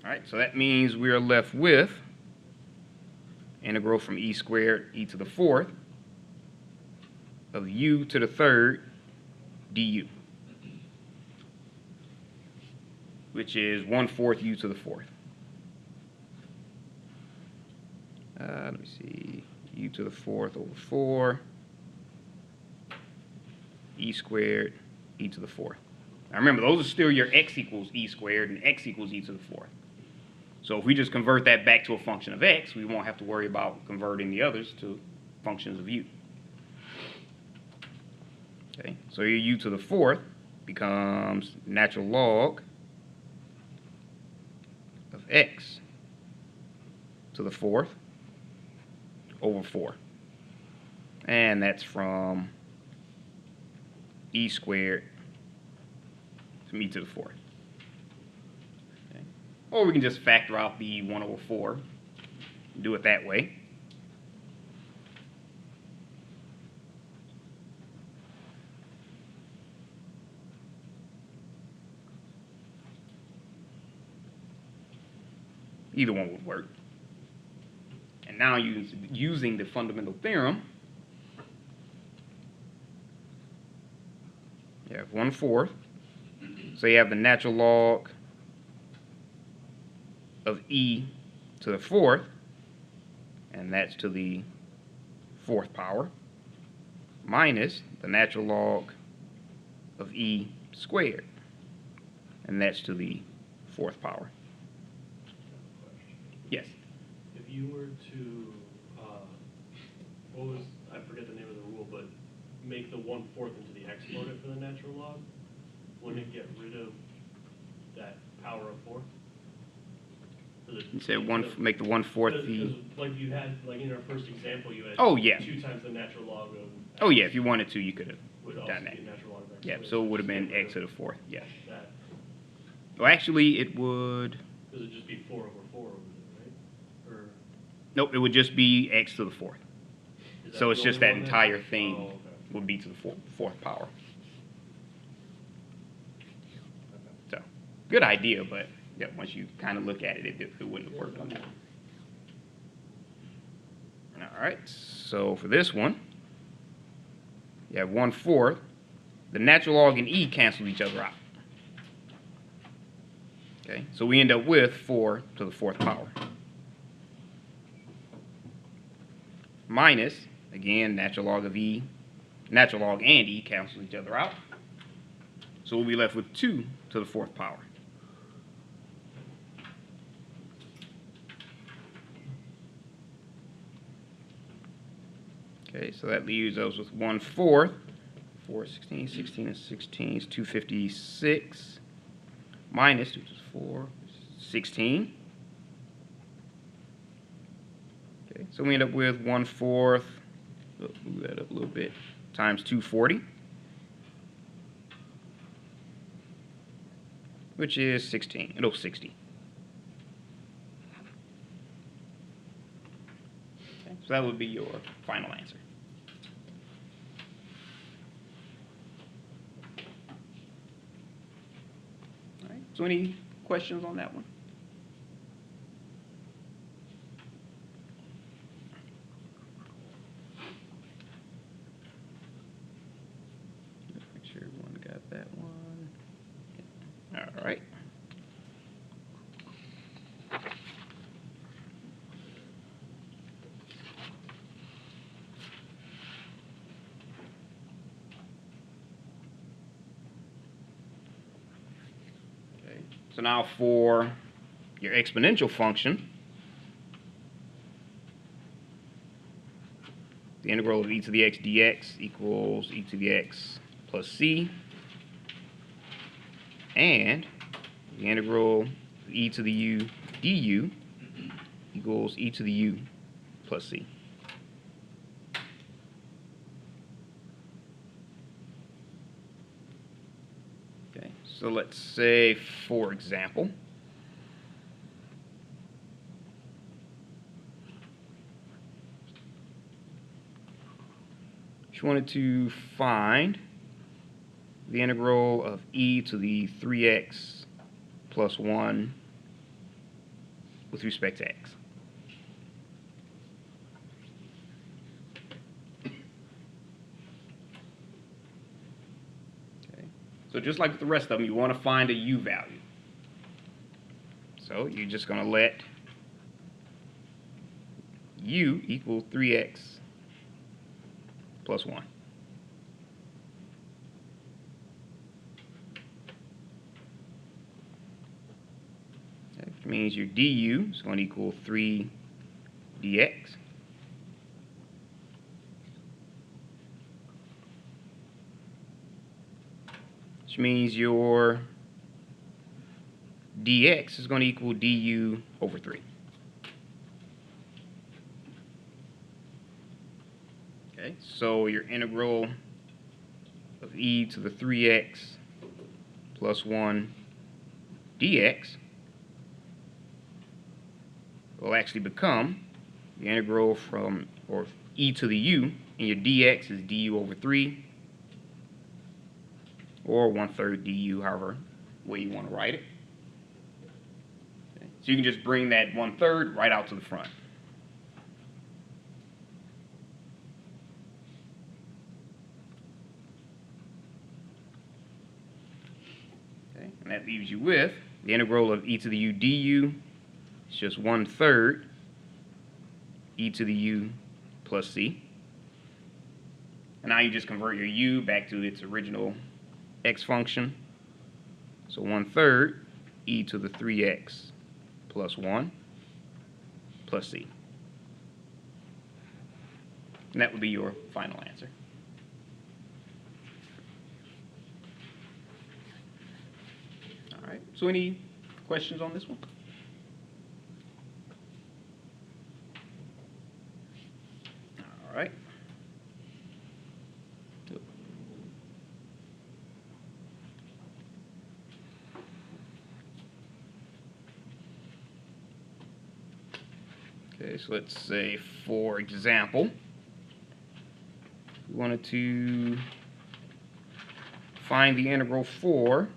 All right, so that means we are left with integral from e squared e to the fourth of u to the third du, which is 1/4 u to the fourth. Let me see, u to the fourth over 4, e squared e to the fourth. Now remember, those are still your x equals e squared and x equals e to the fourth. So if we just convert that back to a function of x, we won't have to worry about converting the others to functions of u. Okay, so your u to the fourth becomes natural log of x to the fourth over 4. And that's from e squared to e to the fourth. Okay. Or we can just factor out the 1 over 4. Do it that way. Either one would work. And now using the fundamental theorem, you have 1/4. So you have the natural log of e to the fourth, and that's to the fourth power, minus the natural log of e squared, and that's to the fourth power. Yes? If you were to, what was, I forget the name of the rule, but make the 1/4 into the exponent for the natural log, wouldn't it get rid of that power of 4? You said make the 1/4 the... Like you had, like in our first example, you had Oh, yeah. 2 times the natural log of... Oh, yeah, if you wanted to, you could have would done also that. be natural log of x. Yeah, so it would have been x to the fourth, yeah. That, Well, actually, it would... because it'd just be 4 over 4 over there, right? Or Nope, it would just be x to the fourth. is that So it's the just only that one entire then? thing Oh, okay. would be to the fourth power. So, good idea, but yeah, once you kind of look at it, it wouldn't have worked on that. All right, so for this one, you have 1/4. The natural log and e cancel each other out. Okay, so we end up with 4 to the fourth power. Minus, again, natural log of e, natural log and e cancel each other out. So we'll be left with 2 to the fourth power. Okay, so that leaves us with 1/4. 4, 16, 16 and 16 is 256. Minus 2 is 4, 16. Okay, so we end up with 1/4. Move that up a little bit. Times 240, which is 16. No, 60. Okay, so that would be your final answer. All right. So any questions on that one? Make sure everyone got that one. All right. Okay. So now for your exponential function, the integral of e to the x dx equals e to the x plus c, and the integral of e to the u du equals e to the u plus c. Okay, so let's say, for example, if you wanted to find the integral of e to the 3x plus 1 with respect to x. Okay. So just like with the rest of them, you want to find a u value. So you're just going to let u equal 3x plus 1. Okay, which means your du is going to equal 3 dx. Which means your dx is going to equal du over 3. Okay, so your integral of e to the 3x plus 1 dx will actually become the integral from, or e to the u, and your dx is du over 3, or 1/3 du, however way you want to write it. Okay. So you can just bring that 1/3 right out to the front. Okay. And that leaves you with the integral of e to the u du. It's just 1/3 e to the u plus c. And now you just convert your u back to its original x function. So 1/3 e to the 3x plus 1 plus c. And that would be your final answer. All right, so any questions on this one? All right. Okay, so let's say, for example, we wanted to find the integral for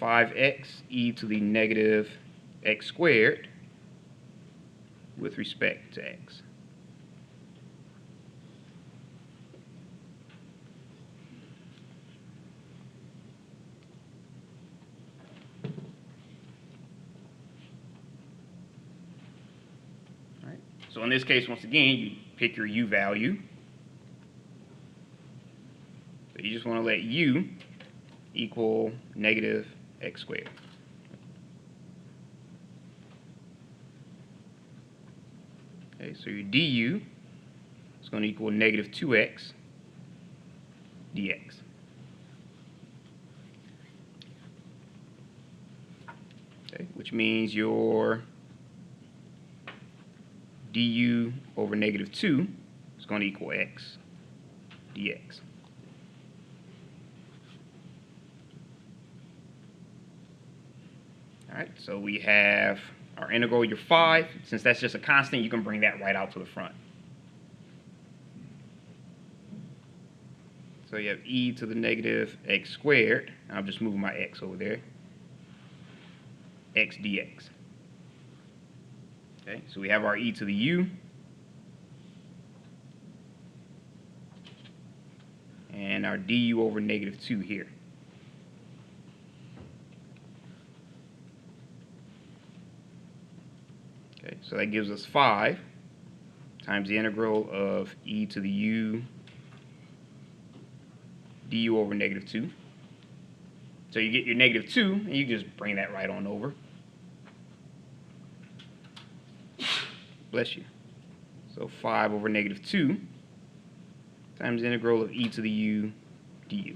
5x e to the negative x squared with respect to x. All right. So in this case, once again, you pick your u value. So you just want to let u equal negative x squared. Okay, so your du is going to equal negative 2x dx. Okay, which means your du over negative 2 is going to equal x dx. All right, so we have our integral, your 5. Since that's just a constant, you can bring that right out to the front. So you have e to the negative x squared. I'm just moving my x over there. X dx. Okay, so we have our e to the u. And our du over negative 2 here. Okay, so that gives us 5 times the integral of e to the u du over negative 2. So you get your negative 2, and you just bring that right on over. Bless you. So 5 over negative 2 times the integral of e to the u du.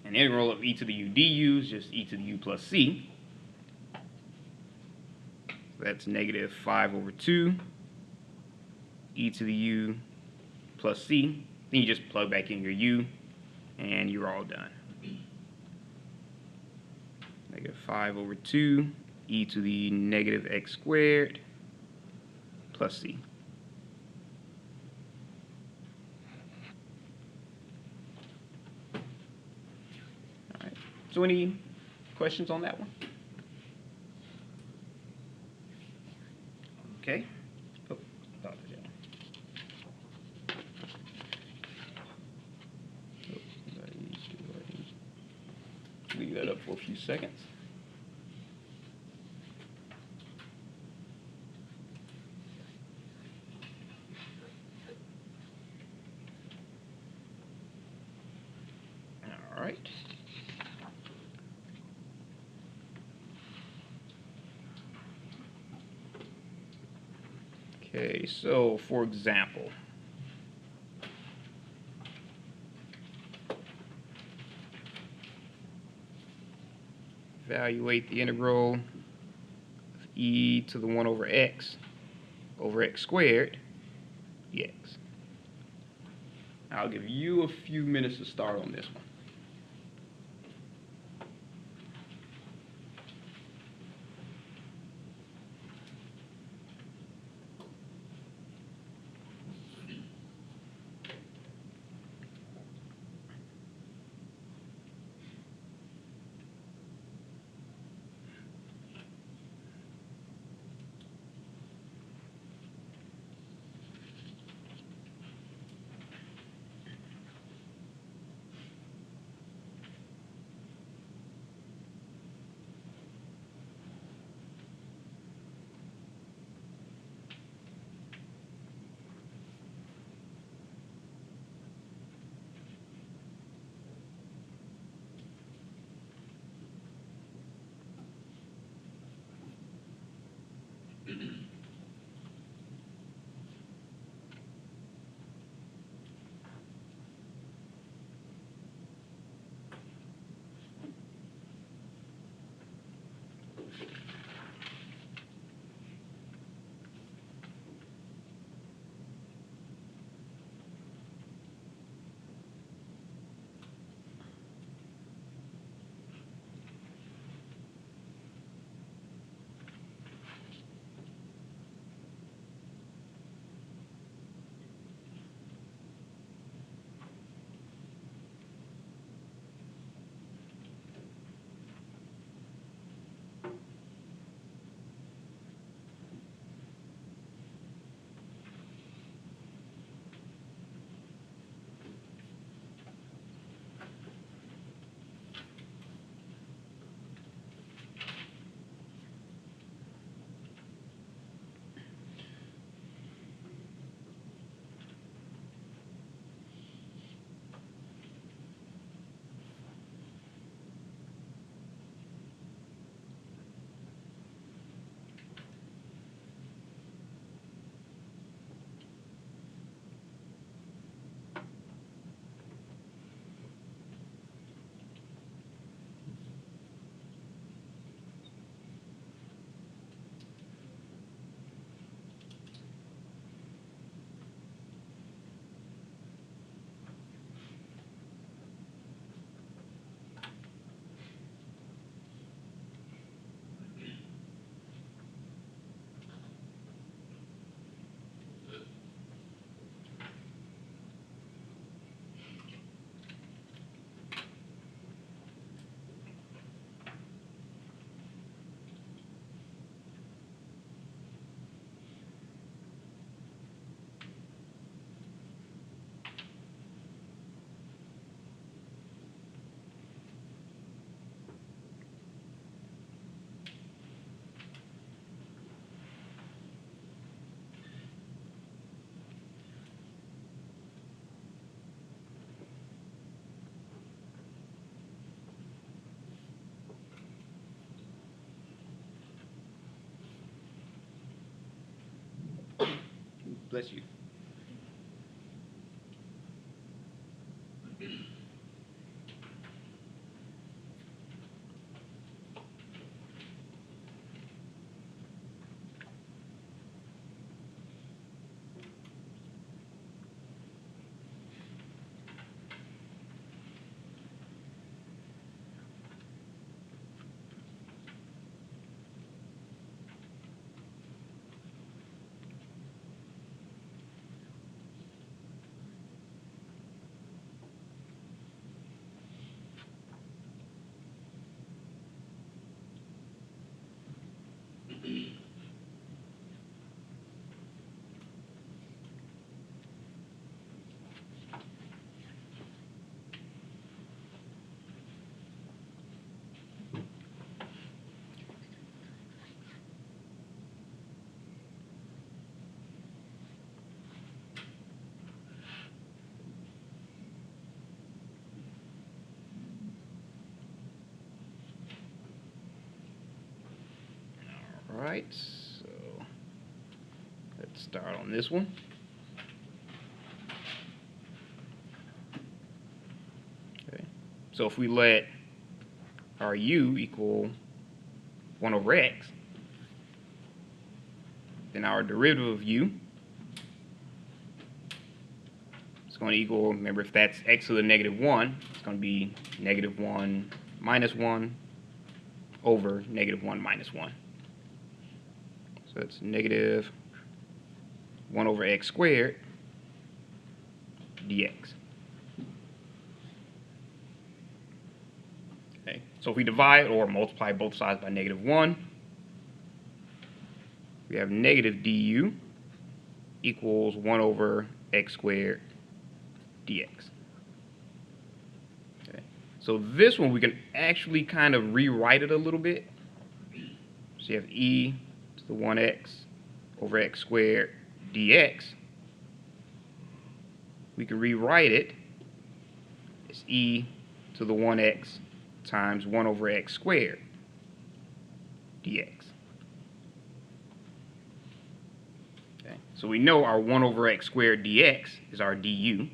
And the integral of e to the u du is just e to the u plus c. So that's negative 5 over 2 e to the u plus c. Then you just plug back in your u, and you're all done. Negative 5 over 2 e to the negative x squared plus c. All right. So any questions on that one? Okay. Oh, thought it had. Leave that up for a few seconds. All right. Okay, so for example, evaluate the integral of e to the 1 over x squared dx. I'll give you a few minutes to start on this one. Bless you. Alright, so let's start on this one. Okay, so if we let our u equal 1 over x, then our derivative of u is going to equal, remember if that's x to the negative 1, it's going to be negative 1 minus 1 over negative 1 minus 1. So it's negative 1 over x squared dx. Okay, so if we divide or multiply both sides by negative 1, we have negative du equals 1 over x squared dx. Okay, so this one we can actually kind of rewrite it a little bit. So you have e to the 1x over x squared dx. We can rewrite it as e to the 1x times 1 over x squared dx. Okay, so we know our 1 over x squared dx is our du.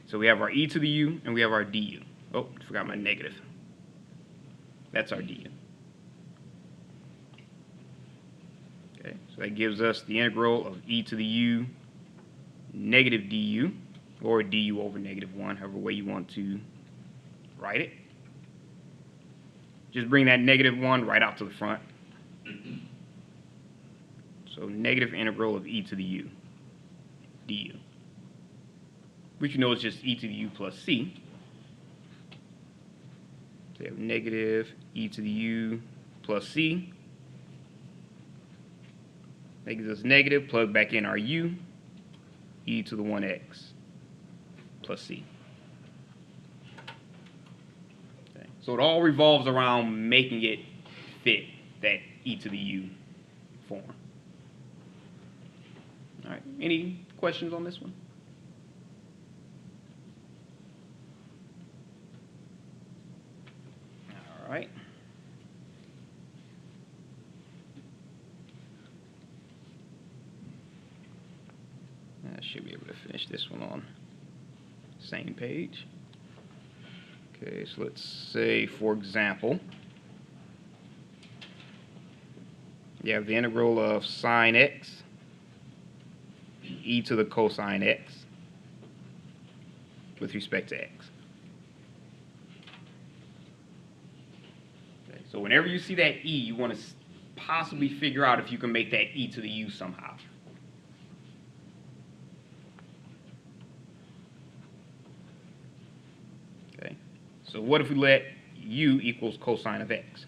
So we have our e to the u and we have our du. Oh, forgot my negative. That's our du. Okay, so that gives us the integral of e to the u negative du, or du over negative 1, however way you want to write it. Just bring that negative 1 right out to the front. So negative integral of e to the u du, which you know is just e to the u plus c. So you have negative e to the u plus c. That gives us negative, plug back in our u, e to the 1x plus c. Okay, so it all revolves around making it fit that e to the u form. All right, any questions on this one? All right. I should be able to finish this one on the same page. Okay, so let's say, for example, you have the integral of sine x e to the cosine x with respect to x. Okay, so whenever you see that e, you want to possibly figure out if you can make that e to the u somehow. Okay, so what if we let u equals cosine of x?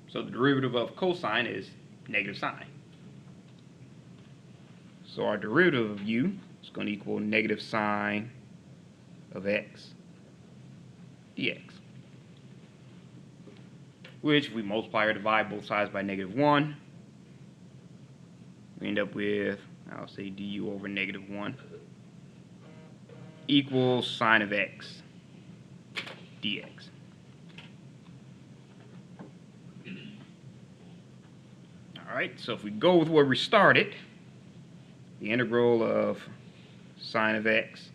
So the derivative of cosine is negative sine. So our derivative of u is going to equal negative sine of x dx. Which, if we multiply or divide both sides by negative 1, we end up with, I'll say du over negative 1 equals sine of x dx. Alright, so if we go with where we started, the integral of sine of x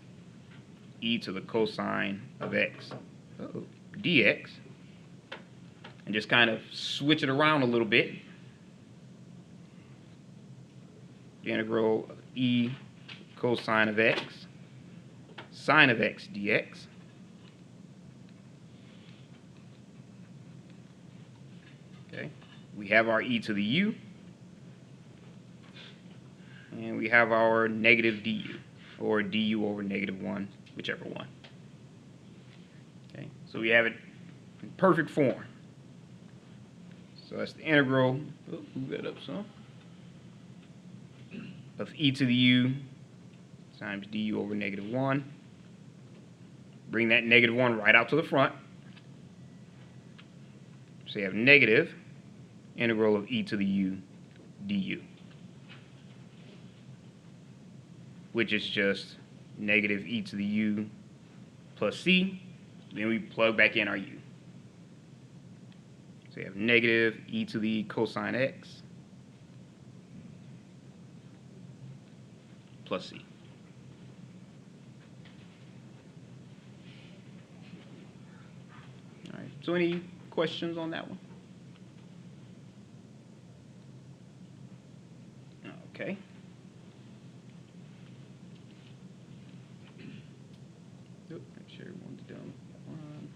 e to the cosine of x dx, and just kind of switch it around a little bit. The integral of e cosine of x sine of x dx. Okay, we have our e to the u, and we have our negative du, or du over negative 1, whichever one. Okay, so we have it in perfect form. So that's the integral, move that up some, of e to the u times du over negative 1. Bring that negative 1 right out to the front. So you have negative integral of e to the u du, which is just negative e to the u plus c. Then we plug back in our u. So you have negative e to the cosine x plus c. All right, so any questions on that one? Okay. Oop, make sure everyone's done. One.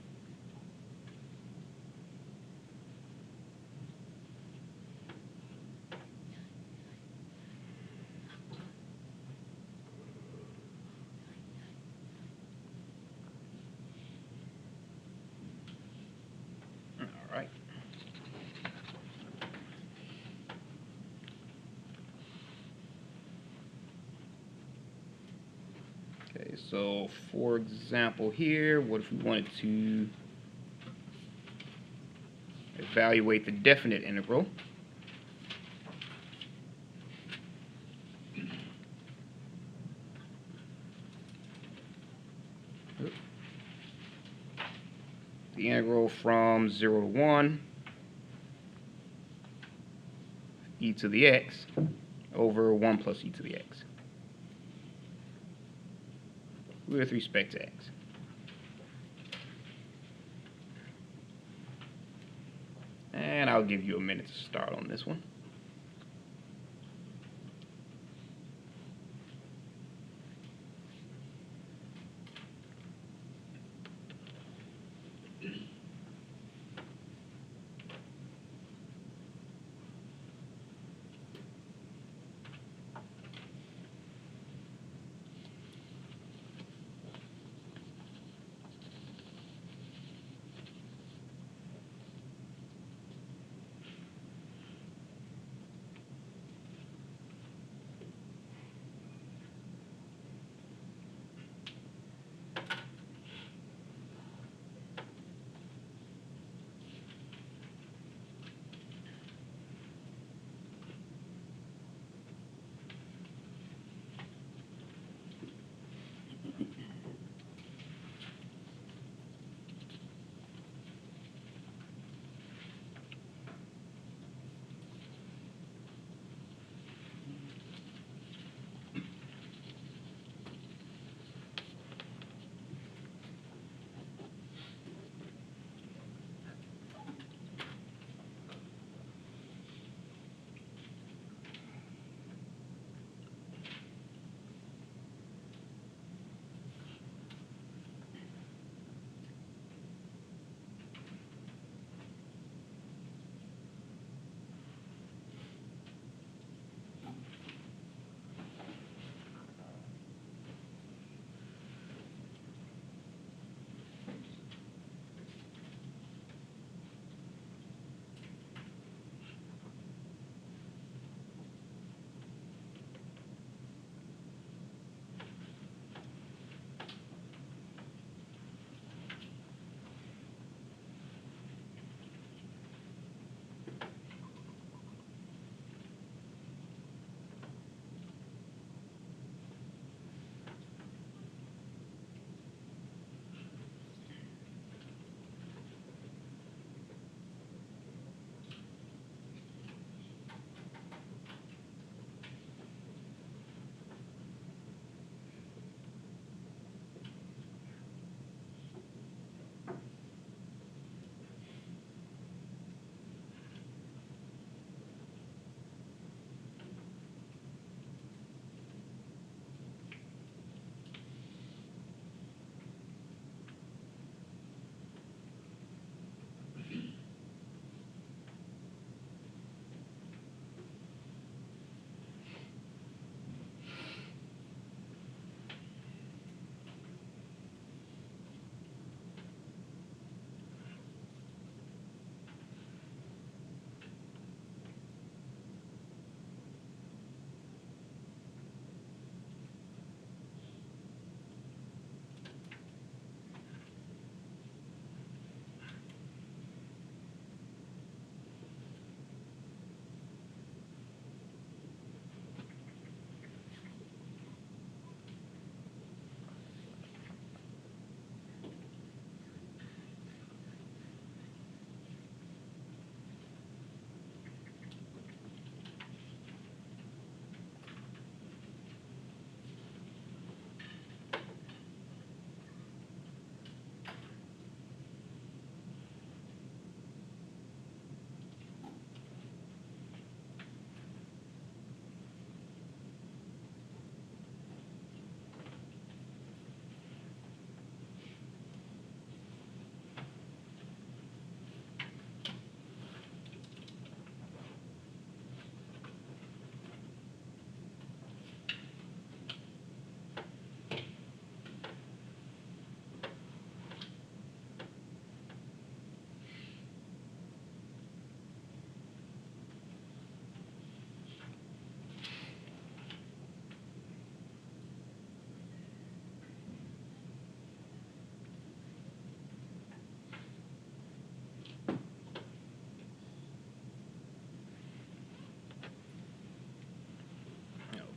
All right. Okay, so for example here, what if we wanted to evaluate the definite integral? Oop. The integral from 0 to 1 e to the x over 1 plus e to the x with respect to x. And I'll give you a minute to start on this one.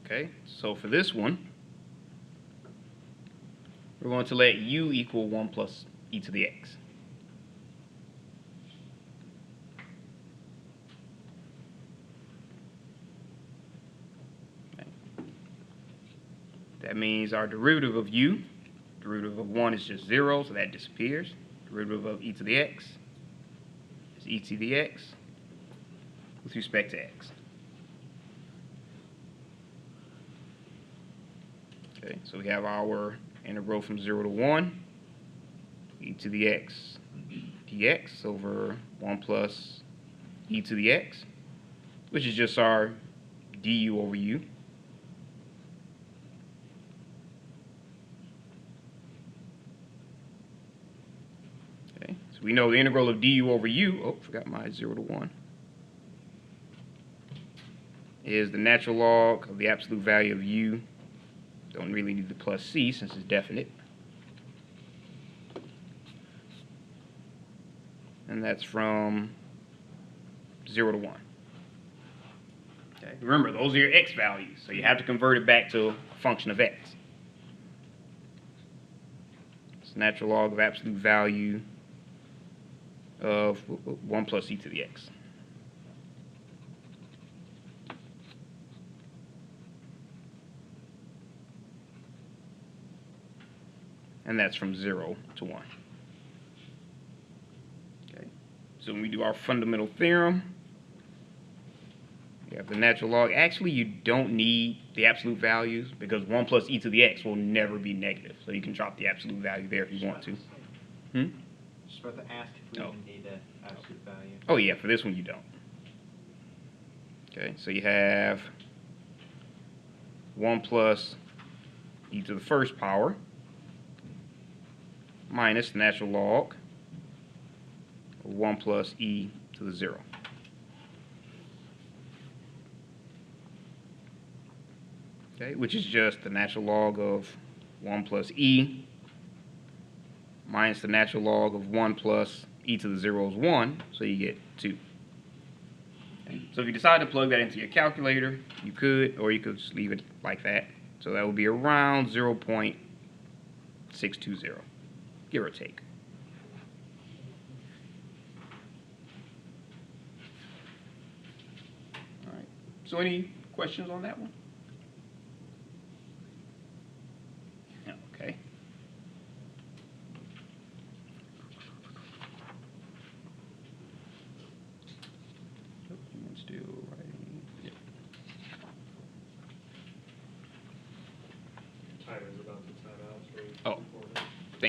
Okay, so for this one, we're going to let u equal 1 plus e to the x. Okay. That means our derivative of u, derivative of 1 is just 0, so that disappears. Derivative of e to the x is e to the x with respect to x. Okay, so we have our integral from 0 to 1, e to the x dx over 1 plus e to the x, which is just our du over u. Okay, so we know the integral of du over u, oh, forgot my 0 to 1, is the natural log of the absolute value of u. Don't really need the plus c since it's definite. And that's from 0 to 1. Okay. Remember, those are your x values, so you have to convert it back to a function of x. It's natural log of absolute value of 1 plus e to the x. And that's from 0 to 1. Okay. So when we do our fundamental theorem, you have the natural log. Actually, you don't need the absolute values because 1 plus e to the x will never be negative. So you can drop the absolute value there if you want to. Just about to ask if we even need the absolute value. Oh yeah, for this one you don't. Okay, so you have 1 plus e to the first power minus the natural log of 1 plus e to the 0. Okay, which is just the natural log of 1 plus e minus the natural log of 1 plus e to the 0 is 1, so you get 2. Okay. So if you decide to plug that into your calculator, you could, or you could just leave it like that. So that would be around 0.620, give or take. All right. So any questions on that one? Okay. Still writing. Yep. Timer's about to time out, so. Oh.